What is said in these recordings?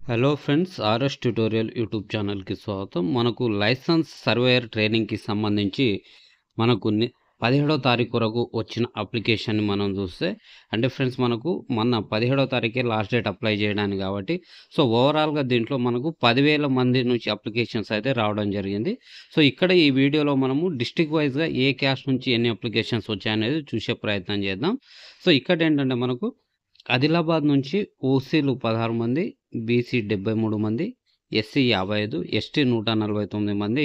Hello friends, RS tutorial YouTube ఛానల్కి స్వాగతం. మనకు లైసెన్స్ సర్వేయర్ ట్రైనింగ్కి సంబంధించి మనకు 17వ తారీఖు వరకు వచ్చిన అప్లికేషన్ని మనం చూస్తే, అంటే ఫ్రెండ్స్ మనకు మొన్న 17వ తారీఖే లాస్ట్ డేట్ అప్లై చేయడానికి కాబట్టి ఓవరాల్గా దీంట్లో మనకు 10,000 మంది నుంచి అప్లికేషన్స్ అయితే రావడం జరిగింది. ఇక్కడ ఈ వీడియోలో మనము డిస్ట్రిక్ట్ వైజ్గా ఏ క్యాస్ట్ నుంచి ఎన్ని అప్లికేషన్స్ వచ్చాయనేది చూసే ప్రయత్నం చేద్దాం. ఇక్కడ ఏంటంటే మనకు ఆదిలాబాద్ నుంచి ఓసీలు 16 మంది, బీసీ 73 మంది, ఎస్సీ 55, ఎస్టీ 149 మంది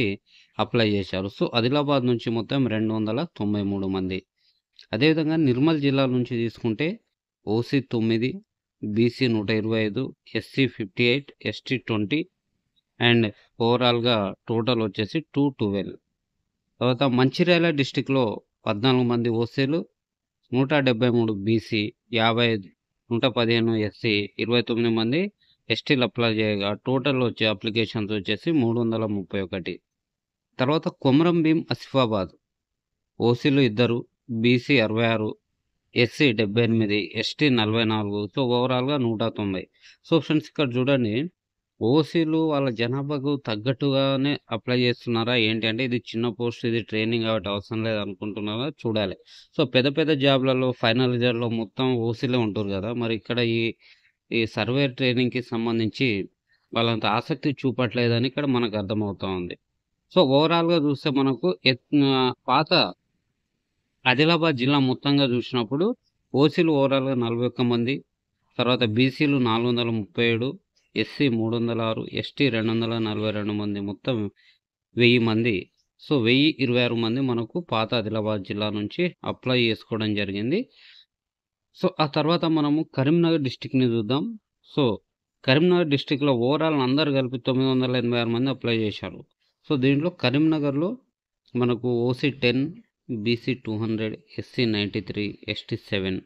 అప్లై చేశారు. ఆదిలాబాద్ నుంచి మొత్తం 293 మంది. అదేవిధంగా నిర్మల్ జిల్లా నుంచి తీసుకుంటే OC 9, BC 125, SC 58, ST 20 and ఓవరాల్గా టోటల్ వచ్చేసి 212. తర్వాత మంచిర్యాల డిస్టిక్లో 14 మంది ఓసీలు, 173 బీసీ, 55 115 ఎస్సీ, 29 మంది ఎస్టీలు అప్లై చేయగా టోటల్ వచ్చే అప్లికేషన్స్ వచ్చేసి 331. తర్వాత కొమరం భీం ఆసిఫాబాద్ ఓసీలు 2, బీసీ 66, ఎస్సీ 78, ఎస్టీ 44, ఓవరాల్గా 190. ఫ్రెండ్స్ ఇక్కడ చూడండి, ఓసీలు వాళ్ళ జనాభాకు తగ్గట్టుగానే అప్లై చేస్తున్నారా ఏంటి అంటే, ఇది చిన్న పోస్ట్, ఇది ట్రైనింగ్ కాబట్టి అవసరం లేదు అనుకుంటున్నారా చూడాలి. పెద్ద పెద్ద జాబ్లలో ఫైనల్ ఇయర్లో మొత్తం ఓసీలే ఉంటారు కదా, మరి ఇక్కడ ఈ సర్వే ట్రైనింగ్కి సంబంధించి వాళ్ళంత ఆసక్తి చూపట్లేదని ఇక్కడ మనకు అర్థమవుతా ఉంది. ఓవరాల్గా చూస్తే మనకు పాత ఆదిలాబాద్ జిల్లా మొత్తంగా చూసినప్పుడు ఓసీలు ఓవరాల్గా 41 మంది, తర్వాత బీసీలు 437, ఎస్సీ 306, ఎస్టీ 242 మంది, మొత్తం 1000 మంది. 1026 మంది మనకు పాత ఆదిలాబాద్ జిల్లా నుంచి అప్లై చేసుకోవడం జరిగింది. ఆ తర్వాత మనము కరీంనగర్ డిస్టిక్ని చూద్దాం. కరీంనగర్ డిస్టిక్లో ఓవరాల్ అందరు కలిపి 986 మంది అప్లై చేశారు. దీంట్లో కరీంనగర్లో మనకు ఓసీ 10, బీసీ 200, ఎస్సీ 93, ఎస్టీ 7.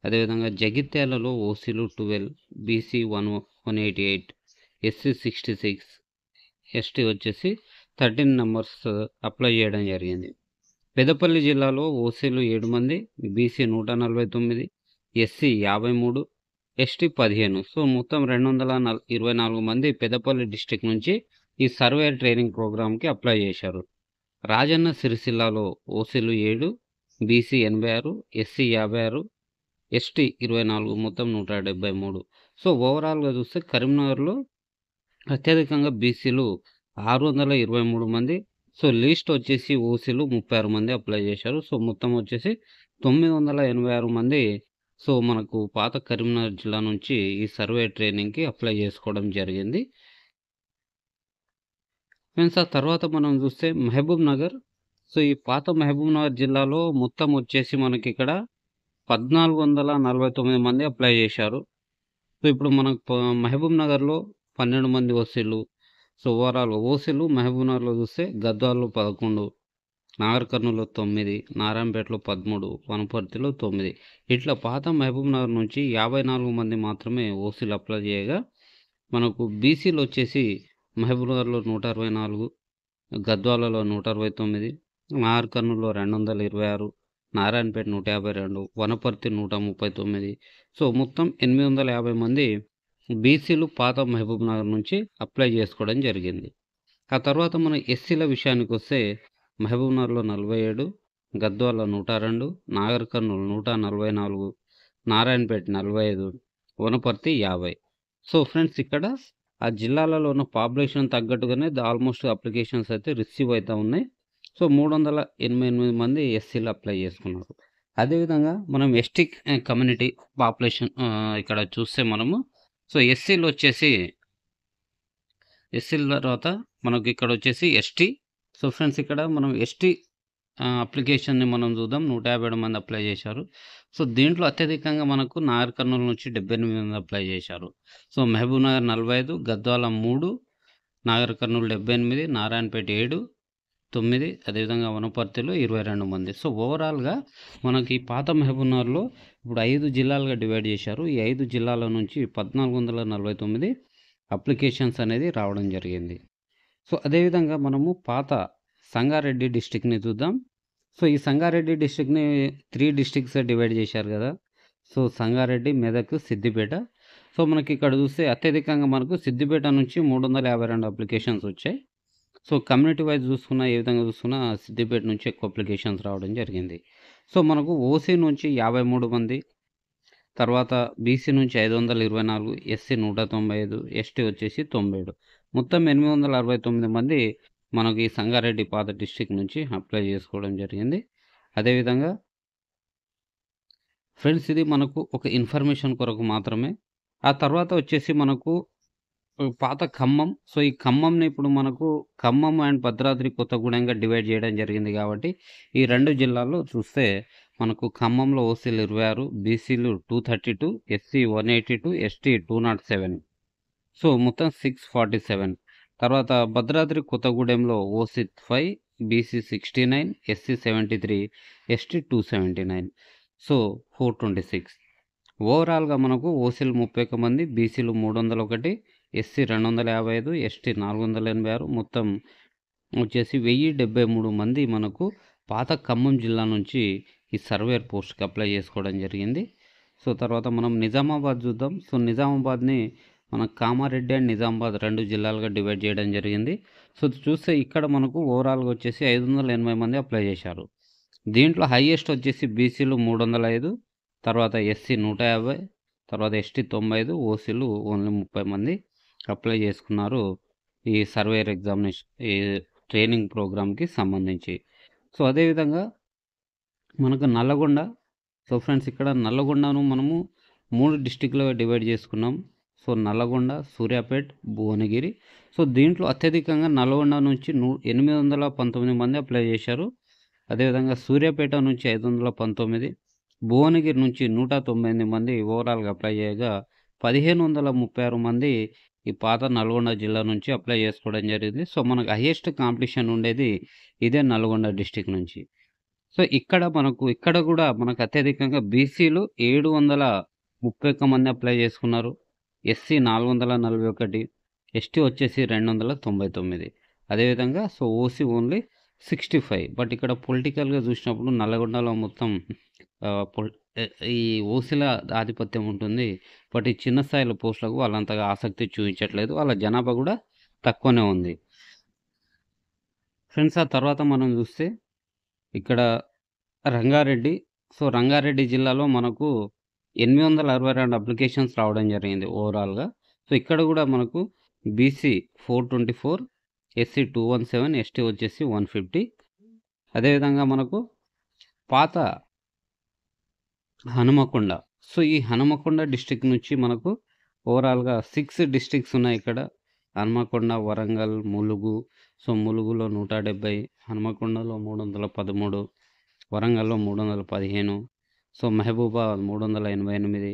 అదేవిధంగా జగిత్యాలలో ఓసీలు 12, బీసీ 188, ఎస్సీ 66, ఎస్టీ వచ్చేసి 13 మెంబర్స్ అప్లై చేయడం జరిగింది. పెద్దపల్లి జిల్లాలో ఓసీలు 7 మంది, బీసీ 149, ఎస్సీ 53, ఎస్టీ 15. మొత్తం 224 మంది పెద్దపల్లి డిస్టిక్ నుంచి ఈ సర్వే ట్రైనింగ్ ప్రోగ్రామ్కి అప్లై చేశారు. రాజన్న సిరిసిల్లాలో ఓసీలు 7, బీసీ 86, ఎస్సీ 56, ఎస్టీ 24, మొత్తం 173. ఓవరాల్గా చూస్తే కరీంనగర్లో అత్యధికంగా బీసీలు 623 మంది, లీస్ట్ వచ్చేసి ఓసీలు 36 మంది అప్లై చేశారు. మొత్తం వచ్చేసి 986 మంది మనకు పాత కరీంనగర్ జిల్లా నుంచి ఈ సర్వే ట్రైనింగ్కి అప్లై చేసుకోవడం జరిగింది. ఫ్రెండ్స్ ఆ తర్వాత మనం చూస్తే మహబూబ్ నగర్. ఈ పాత మహబూబ్ నగర్ జిల్లాలో మొత్తం వచ్చేసి మనకి ఇక్కడ 1449 మంది అప్లై చేశారు. ఇప్పుడు మనకు మహబూబ్ నగర్లో 12 మంది ఓసీలు. ఓవరాల్ ఓసీలు మహబూబ్ నగర్లో చూస్తే గద్వాల్లో 11, నాగర్ కర్నూల్లో 9, నారాయణపేటలో 13, వనపర్తిలో 9. ఇట్లా పాత మహబూబ్ నగర్ నుంచి 54 మంది మాత్రమే ఓసీలు అప్లై చేయగా మనకు బీసీలు వచ్చేసి మహబూబ్ నగర్లో 164, గద్వాలలో 169, నాగర్ కర్నూల్లో 226, నారాయణపేట 152, వనపర్తి 139. మొత్తం 850 మంది బీసీలు పాత మహబూబ్ నగర్ నుంచి అప్లై చేసుకోవడం జరిగింది. ఆ తర్వాత మన ఎస్సీల విషయానికి వస్తే మహబూబ్ నగర్లో 47, గద్వాల 102, నాగర్ కర్నూలు 144, నారాయణపేట 45, వనపర్తి 50. ఫ్రెండ్స్ ఇక్కడ ఆ జిల్లాలలో ఉన్న పాపులేషన్ తగ్గట్టుగానే ఆల్మోస్ట్ అప్లికేషన్స్ అయితే రిసీవ్ అవుతూ ఉన్నాయి. 388 మంది ఎస్సీలు అప్లై చేసుకున్నారు. అదేవిధంగా మనం ఎస్టీ కమ్యూనిటీ పాపులేషన్ ఇక్కడ చూస్తే మనము ఎస్సీలు వచ్చేసి ఎస్సీల తర్వాత మనకు ఇక్కడ వచ్చేసి ఎస్టీ. ఫ్రెండ్స్ ఇక్కడ మనం ఎస్టీ అప్లికేషన్ని మనం చూద్దాం. 157 మంది అప్లై చేశారు. దీంట్లో అత్యధికంగా మనకు నాగర్ కర్నూలు నుంచి 78 మంది అప్లై చేశారు. మహబూబ్ నగర్ 45, గద్వాల 3, నాగర్ కర్నూలు 78, నారాయణపేట 7, 9, అదేవిధంగా వనపర్తిలో 22 మంది. ఓవరాల్గా మనకి పాత మహబూబ్ నగర్లో ఇప్పుడు 5 జిల్లాలుగా డివైడ్ చేశారు. ఈ 5 జిల్లాల నుంచి 1449 అప్లికేషన్స్ అనేది రావడం జరిగింది. అదేవిధంగా మనము పాత సంగారెడ్డి డిస్టిక్ని చూద్దాం. ఈ సంగారెడ్డి డిస్టిక్ని 3 డిస్టిక్స్ డివైడ్ చేశారు కదా. సంగారెడ్డి, మెదక్, సిద్దిపేట. సో మనకి ఇక్కడ చూస్తే అత్యధికంగా మనకు సిద్దిపేట నుంచి 352 అప్లికేషన్స్ వచ్చాయి. సో కమ్యూనిటీ వైజ్ చూసుకున్నా, ఏ విధంగా చూసుకున్నా సిద్దిపేట నుంచి ఎక్కువ అప్లికేషన్స్ రావడం జరిగింది. సో మనకు ఓసీ నుంచి 53 మంది, తర్వాత బీసీ నుంచి 524, ఎస్సీ 195, ఎస్టీ వచ్చేసి 97. మొత్తం 869 మంది మనకి ఈ సంగారెడ్డి పాత డిస్ట్రిక్ట్ నుంచి అప్లై చేసుకోవడం జరిగింది. అదేవిధంగా ఫ్రెండ్స్ ఇది మనకు ఒక ఇన్ఫర్మేషన్ కొరకు మాత్రమే. ఆ తర్వాత వచ్చేసి మనకు పాత ఖమ్మం. సో ఈ ఖమ్మంని ఇప్పుడు మనకు ఖమ్మం అండ్ భద్రాద్రి కొత్తగూడెంగా డివైడ్ చేయడం జరిగింది కాబట్టి ఈ 2 జిల్లాల్లో చూస్తే మనకు ఖమ్మంలో ఓసీలు 26, బీసీలు 232, ఎస్సీ 182, ఎస్టీ 207. సో మొత్తం 647. తర్వాత భద్రాద్రి కొత్తగూడెంలో OC 5, BC 69, SC 73, ST 279. So 426. ఓవరాల్గా మనకు ఓసీలు 31 మంది, బీసీలు 301, ఎస్సీ 255, ఎస్టీ 486, మొత్తం వచ్చేసి 1073 మంది మనకు పాత ఖమ్మం జిల్లా నుంచి ఈ సర్వేయర్ పోస్ట్కి అప్లై చేసుకోవడం జరిగింది. సో తర్వాత మనం నిజామాబాద్ చూద్దాం. సో నిజామాబాద్ని మన కామారెడ్డి అండ్ నిజామాబాద్ 2 జిల్లాలుగా డివైడ్ చేయడం జరిగింది. సో చూస్తే ఇక్కడ మనకు ఓవరాల్గా వచ్చేసి 580 మంది అప్లై చేశారు. దీంట్లో హైయెస్ట్ వచ్చేసి బీసీలు 305, తర్వాత ఎస్సీ 150, తర్వాత ఎస్టీ 95, ఓసీలు ఓన్లీ 30 మంది అప్లై చేసుకున్నారు ఈ సర్వేయర్ ఎగ్జామినేషన్, ఈ ట్రైనింగ్ ప్రోగ్రామ్కి సంబంధించి. సో అదేవిధంగా మనకు నల్లగొండ. సో ఫ్రెండ్స్ ఇక్కడ నల్లగొండను మనము 3 డిస్టిక్లుగా డివైడ్ చేసుకున్నాం. సో నల్లగొండ, సూర్యాపేట్, భువనగిరి. సో దీంట్లో అత్యధికంగా నల్లగొండ నుంచి 819 మంది అప్లై చేశారు. అదేవిధంగా సూర్యాపేట నుంచి 519, భువనగిరి నుంచి 198 మంది ఓవరాల్గా అప్లై చేయగా 1536 మంది ఈ పాత నల్గొండ జిల్లా నుంచి అప్లై చేసుకోవడం జరిగింది. సో మనకు హైయెస్ట్ కాంపిటీషన్ ఉండేది ఇదే నల్గొండ డిస్టిక్ నుంచి. సో ఇక్కడ కూడా మనకు అత్యధికంగా బీసీలు 731 మంది అప్లై చేసుకున్నారు, ఎస్సీ 441, ఎస్టీ వచ్చేసి 299. అదేవిధంగా సో ఓసీ ఓన్లీ 65. బట్ ఇక్కడ పొలిటికల్గా చూసినప్పుడు నల్లగొండలో మొత్తం ఈ ఓసీల ఆధిపత్యం ఉంటుంది. బట్ ఈ చిన్న స్థాయిలో పోస్టులకు వాళ్ళంతగా ఆసక్తి చూపించట్లేదు, వాళ్ళ జనాభా కూడా తక్కువనే ఉంది. ఫ్రెండ్స్ ఆ తర్వాత మనం చూస్తే ఇక్కడ రంగారెడ్డి. సో రంగారెడ్డి జిల్లాలో మనకు 862 అప్లికేషన్స్ రావడం జరిగింది ఓవరాల్గా. సో ఇక్కడ కూడా మనకు బీసీ 424, ఎస్సీ 217, ఎస్టీ వచ్చేసి 150. అదేవిధంగా మనకు పాత హనుమకొండ. సో ఈ హనుమకొండ డిస్ట్రిక్ట్ నుంచి మనకు ఓవరాల్గా 6 డిస్ట్రిక్ట్స్ ఉన్నాయి ఇక్కడ. హనుమకొండ, వరంగల్, ములుగు. సో ములుగులో 170, హనుమకొండలో 313, వరంగల్లో 315, సో మహబూబాబాద్ 388,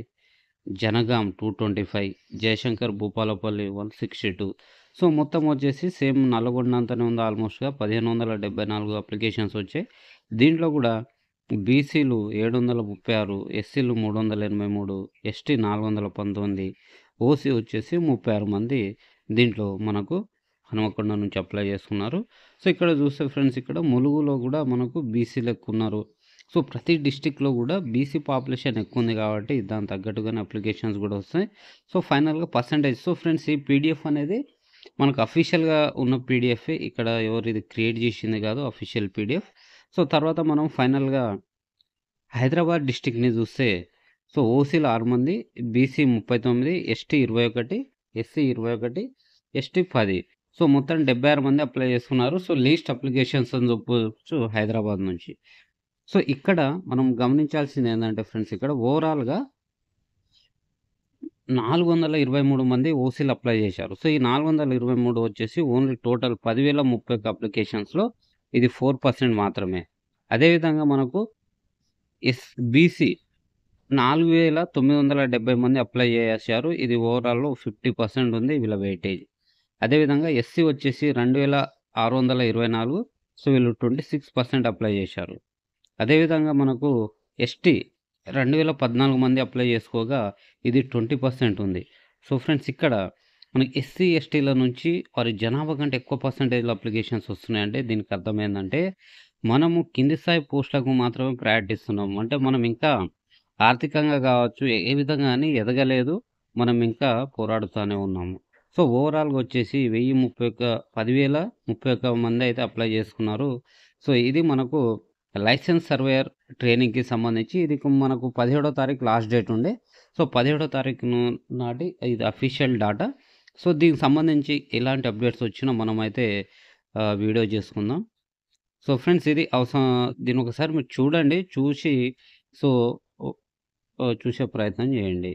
జనగాం 225, జయశంకర్ భూపాలపల్లి 162. సో మొత్తం వచ్చేసి సేమ్ నల్గొండ అంతనే ఉంది ఆల్మోస్ట్గా 1574 అప్లికేషన్స్ వచ్చాయి. దీంట్లో కూడా బీసీలు 736, ఎస్సీలు 383, ఎస్టీ 419, ఓసీ వచ్చేసి 36 మంది దీంట్లో మనకు హనుమకొండ నుంచి అప్లై చేసుకున్నారు. సో ఇక్కడ చూస్తే ఫ్రెండ్స్ ఇక్కడ ములుగులో కూడా మనకు బీసీలు ఎక్కువ ఉన్నారు. సో ప్రతి డిస్టిక్లో కూడా బీసీ పాపులేషన్ ఎక్కువ ఉంది కాబట్టి దాని తగ్గట్టుగానే అప్లికేషన్స్ కూడా వస్తాయి. సో ఫైనల్గా పర్సంటేజ్. సో ఫ్రెండ్స్ ఈ పీడిఎఫ్ అనేది మనకు అఫీషియల్గా ఉన్న పీడిఎఫ్, ఇక్కడ ఎవరు ఇది క్రియేట్ చేసింది కాదు, అఫీషియల్ పీడిఎఫ్. సో తర్వాత మనం ఫైనల్గా హైదరాబాద్ డిస్టిక్ని చూస్తే సో ఓసీలు 6 మంది, BC 39, ST 21, SC 21, ST 10. So మొత్తం 76 మంది అప్లై చేసుకున్నారు. సో లీస్ట్ అప్లికేషన్స్ అని చెప్పవచ్చు హైదరాబాద్ నుంచి. సో ఇక్కడ మనం గమనించాల్సింది ఏంటంటే ఫ్రెండ్స్ ఇక్కడ ఓవరాల్గా 423 మంది ఓసీలు అప్లై చేశారు. సో ఈ 423 వచ్చేసి ఓన్లీ టోటల్ 10,031 అప్లికేషన్స్లో ఇది 4% మాత్రమే. అదేవిధంగా మనకు బీసీ 4,970 మంది అప్లై చేశారు. ఇది ఓవరాల్లో 50% ఉంది వీళ్ళ వెయిటేజ్. అదేవిధంగా ఎస్సీ వచ్చేసి 2,624, సో వీళ్ళు 26% అప్లై చేశారు. అదేవిధంగా మనకు ఎస్టీ 2,014 మంది అప్లై చేసుకోగా ఇది 20% ఉంది. సో ఫ్రెండ్స్ ఇక్కడ మనకి ఎస్సీ ఎస్టీల నుంచి వారి జనాభా కంటే ఎక్కువ పర్సంటేజ్లో అప్లికేషన్స్ వస్తున్నాయంటే దీనికి అర్థం ఏంటంటే మనము కింది స్థాయి పోస్టులకు మాత్రమే ప్రయారిటీ ఇస్తున్నాము. అంటే మనం ఇంకా ఆర్థికంగా కావచ్చు ఏ విధంగా అని ఎదగలేదు. మనం ఇంకా పోరాడుతానే ఉన్నాము. సో, ఓవరాల్‌గా వచ్చేసి 10,31 మందయితే అప్లై చేసుకున్నారు. సో, ఇది మనకు లైసెన్స్ సర్వేయర్ ట్రైనింగ్‌కి సంబంధించి ఇది మనకు 17 తారీఖు లాస్ట్ డేట్ ఉండే. సో, 17 తారీఖును నాటి ఇది అఫీషియల్ డాటా. సో, దీనికి సంబంధించి ఎలాంటి అప్‌డేట్స్ వచ్చినా మనమైతే వీడియో చేసుకుందాం. సో, ఫ్రెండ్స్ ఇది దీన్నొకసారి మీరు చూడండి. చూసి సో, చూసే ప్రయత్నం చేయండి.